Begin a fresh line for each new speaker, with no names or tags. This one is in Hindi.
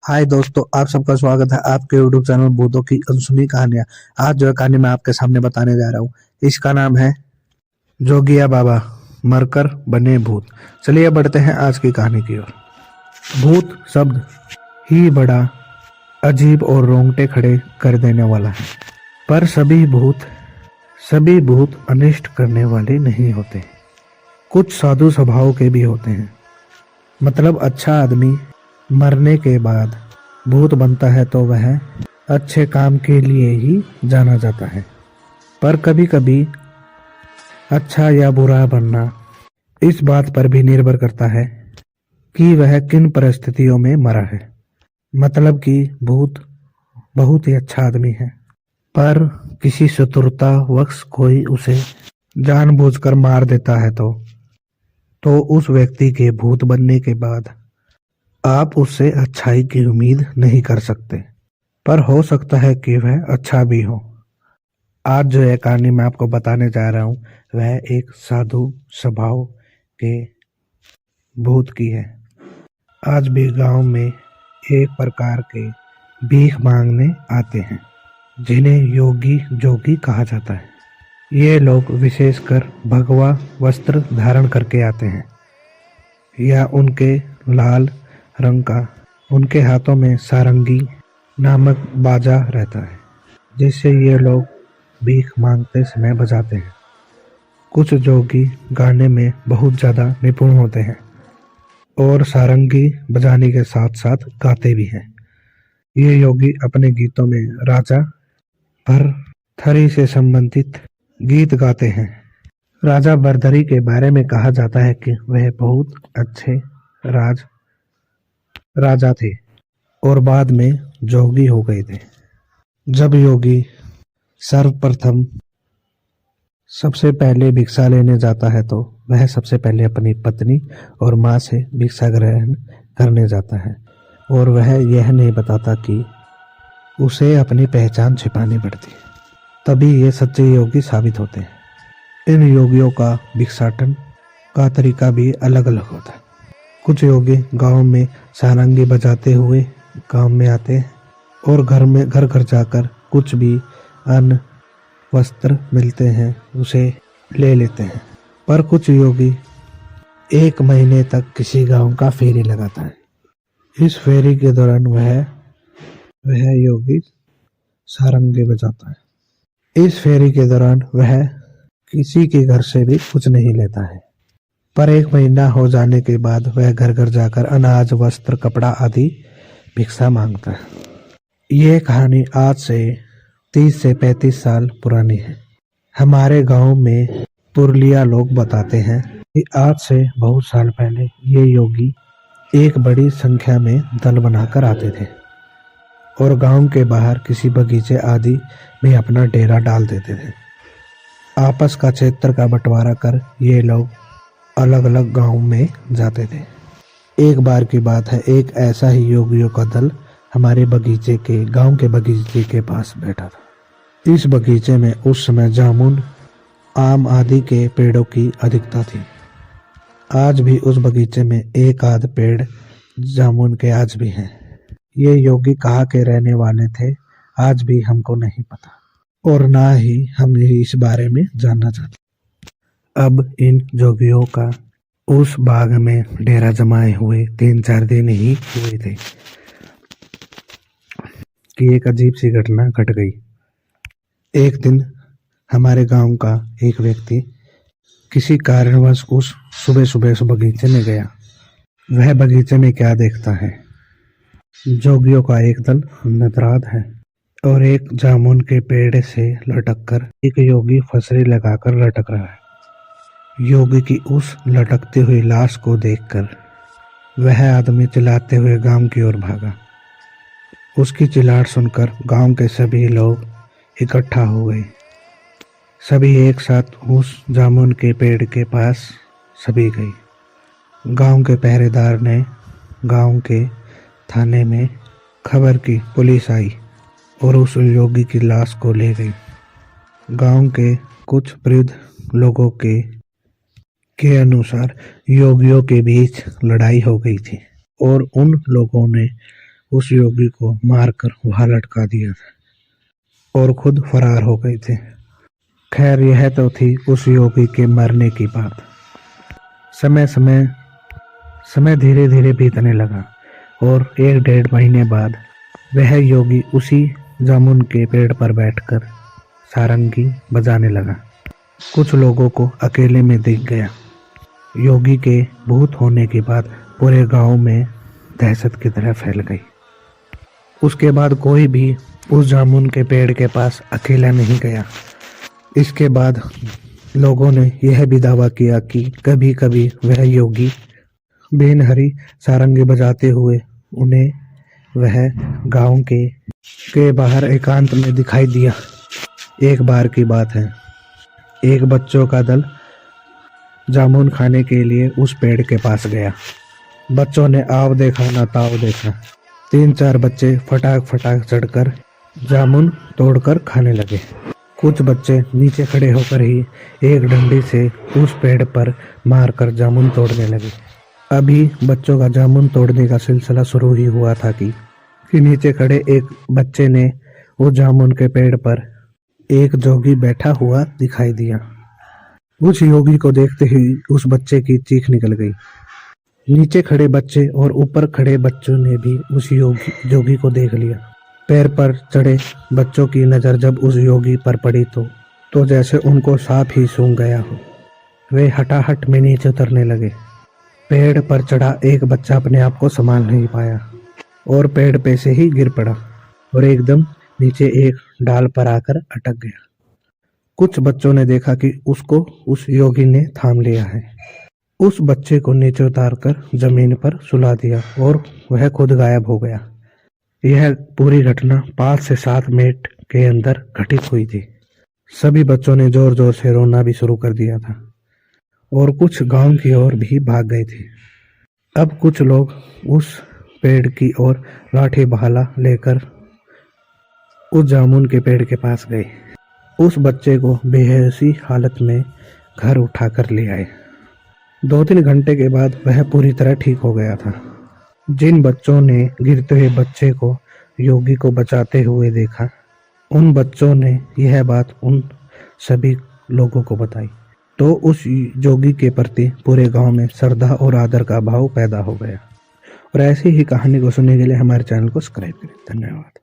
हाय दोस्तों, आप सबका स्वागत है आपके यूट्यूब चैनल भूतों की अनसुनी कहानियां। आज जो कहानी मैं आपके सामने बताने जा रहा हूँ, इसका नाम है जोगिया बाबा मरकर बने भूत। चलिए बढ़ते हैं आज की कहानी की ओर। भूत शब्द ही बड़ा अजीब और रोंगटे खड़े कर देने वाला है, पर सभी भूत अनिष्ट करने वाले नहीं होते। कुछ साधु स्वभाव के भी होते हैं। मतलब अच्छा आदमी मरने के बाद भूत बनता है तो वह अच्छे काम के लिए ही जाना जाता है। पर कभी कभी अच्छा या बुरा बनना इस बात पर भी निर्भर करता है कि वह किन परिस्थितियों में मरा है। मतलब कि भूत बहुत ही अच्छा आदमी है, पर किसी शत्रुतावश कोई उसे जानबूझकर मार देता है तो उस व्यक्ति के भूत बनने के बाद आप उससे अच्छाई की उम्मीद नहीं कर सकते। पर हो सकता है कि वह अच्छा भी हो। आज जो ये कहानी मैं आपको बताने जा रहा हूँ वह एक साधु स्वभाव के भूत की है। आज भी गांव में एक प्रकार के भीख मांगने आते हैं, जिन्हें योगी जोगी कहा जाता है। ये लोग विशेषकर भगवा वस्त्र धारण करके आते हैं या उनके लाल रंग का उनके हाथों में सारंगी नामक बाजा रहता है, जिससे ये लोग भीख मांगते समय बजाते हैं। कुछ जोगी गाने में बहुत ज़्यादा निपुण होते हैं और सारंगी बजाने के साथ साथ गाते भी हैं। ये योगी अपने गीतों में राजा भरथरी से संबंधित गीत गाते हैं। राजा भरथरी के बारे में कहा जाता है कि वह बहुत अच्छे राजा थे और बाद में जोगी हो गए थे। जब योगी सर्वप्रथम सबसे पहले भिक्षा लेने जाता है तो वह सबसे पहले अपनी पत्नी और माँ से भिक्षा ग्रहण करने जाता है, और वह यह नहीं बताता कि उसे अपनी पहचान छिपानी पड़ती है। तभी ये सच्चे योगी साबित होते हैं। इन योगियों का भिक्षाटन का तरीका भी अलग अलग होता है। कुछ योगी गांव में सारंगी बजाते हुए गांव में आते हैं और घर घर जाकर कुछ भी अन्न वस्त्र मिलते हैं उसे ले लेते हैं। पर कुछ योगी 1 महीने तक किसी गांव का फेरी लगाता है। इस फेरी के दौरान वह योगी सारंगी बजाता है। इस फेरी के दौरान वह किसी के घर से भी कुछ नहीं लेता है। पर 1 महीना हो जाने के बाद वह घर घर जाकर अनाज वस्त्र कपड़ा आदि भिक्षा मांगता है। ये कहानी आज से 30 से 35 साल पुरानी है। हमारे गांव में पुरलिया लोग बताते हैं कि आज से बहुत साल पहले ये योगी एक बड़ी संख्या में दल बनाकर आते थे और गांव के बाहर किसी बगीचे आदि में अपना डेरा डाल देते थे। आपस का क्षेत्र का बंटवारा कर ये लोग अलग अलग गांव में जाते थे। एक बार की बात है, एक ऐसा ही योगियों का दल हमारे गांव के बगीचे के पास बैठा था। इस बगीचे में उस समय जामुन आम आदि के पेड़ों की अधिकता थी। आज भी उस बगीचे में एक आध पेड़ जामुन के आज भी हैं। ये योगी कहाँ के रहने वाले थे आज भी हमको नहीं पता, और ना ही हम इस बारे में जानना चाहते। अब इन जोगियों का उस बाग में डेरा जमाए हुए 3-4 दिन ही हुए थे कि एक अजीब सी घटना घट गई। एक दिन हमारे गांव का एक व्यक्ति किसी कारणवश उस सुबह सुबह उस बगीचे में गया। वह बगीचे में क्या देखता है, जोगियों का एक दल नटराज है और एक जामुन के पेड़ से लटक कर एक योगी फसरी लगाकर लटक रहा है। योगी की उस लटकती हुई लाश को देखकर वह आदमी चिल्लाते हुए गांव की ओर भागा। उसकी चिल्लाहट सुनकर गांव के सभी लोग इकट्ठा हो गए। सभी एक साथ उस जामुन के पेड़ के पास सभी गए। गांव के पहरेदार ने गांव के थाने में खबर की। पुलिस आई और उस योगी की लाश को ले गई। गांव के कुछ वृद्ध लोगों के अनुसार योगियों के बीच लड़ाई हो गई थी और उन लोगों ने उस योगी को मारकर वहां लटका दिया था और खुद फरार हो गए थे। खैर यह तो थी उस योगी के मरने की बात। समय धीरे धीरे बीतने लगा और 1-1.5 महीने बाद वह योगी उसी जामुन के पेड़ पर बैठकर सारंगी बजाने लगा। कुछ लोगों को अकेले में दिख गया। योगी के भूत होने की बात पूरे गांव में दहशत की तरह फैल गई। उसके बाद कोई भी उस जामुन के पेड़ के पास अकेला नहीं गया। इसके बाद लोगों ने यह भी दावा किया कि कभी कभी वह योगी बेनहरी सारंगी बजाते हुए उन्हें वह गांव के बाहर एकांत में दिखाई दिया। एक बार की बात है, एक बच्चों का दल जामुन खाने के लिए उस पेड़ के पास गया। बच्चों ने आव देखा ना ताव देखा। 3-4 बच्चे फटाक चढ़कर जामुन तोड़कर खाने लगे। कुछ बच्चे नीचे खड़े होकर ही एक डंडी से उस पेड़ पर मारकर जामुन तोड़ने लगे। अभी बच्चों का जामुन तोड़ने का सिलसिला शुरू ही हुआ था कि नीचे खड़े एक बच्चे ने उस जामुन के पेड़ पर एक जोगी बैठा हुआ दिखाई दिया। उस योगी को देखते ही उस बच्चे की चीख निकल गई। नीचे खड़े बच्चे और ऊपर खड़े बच्चों ने भी उस जोगी को देख लिया। पैर पर चढ़े बच्चों की नजर जब उस योगी पर पड़ी तो जैसे उनको सांप ही सूंघ गया हो। वे हटाहट में नीचे उतरने लगे। पेड़ पर चढ़ा एक बच्चा अपने आप को संभाल नहीं पाया और पेड़ पे से ही गिर पड़ा और एकदम नीचे एक डाल पर आकर अटक गया। कुछ बच्चों ने देखा कि उसको उस योगी ने थाम लिया है। उस बच्चे को नीचे उतारकर जमीन पर सुला दिया और वह खुद गायब हो गया। यह पूरी घटना 5 से 7 मिनट के अंदर घटित हुई थी। सभी बच्चों ने जोर जोर से रोना भी शुरू कर दिया था और कुछ गांव की ओर भी भाग गए थे। अब कुछ लोग उस पेड़ की ओर लाठी भाला लेकर उस जामुन के पेड़ के पास गए। उस बच्चे को बेहोशी हालत में घर उठाकर ले आए। 2-3 घंटे के बाद वह पूरी तरह ठीक हो गया था। जिन बच्चों ने गिरते हुए बच्चे को योगी को बचाते हुए देखा, उन बच्चों ने यह बात उन सभी लोगों को बताई तो उस जोगी के प्रति पूरे गांव में श्रद्धा और आदर का भाव पैदा हो गया। और ऐसी ही कहानी को सुनने के लिए हमारे चैनल को सब्सक्राइब करें। धन्यवाद।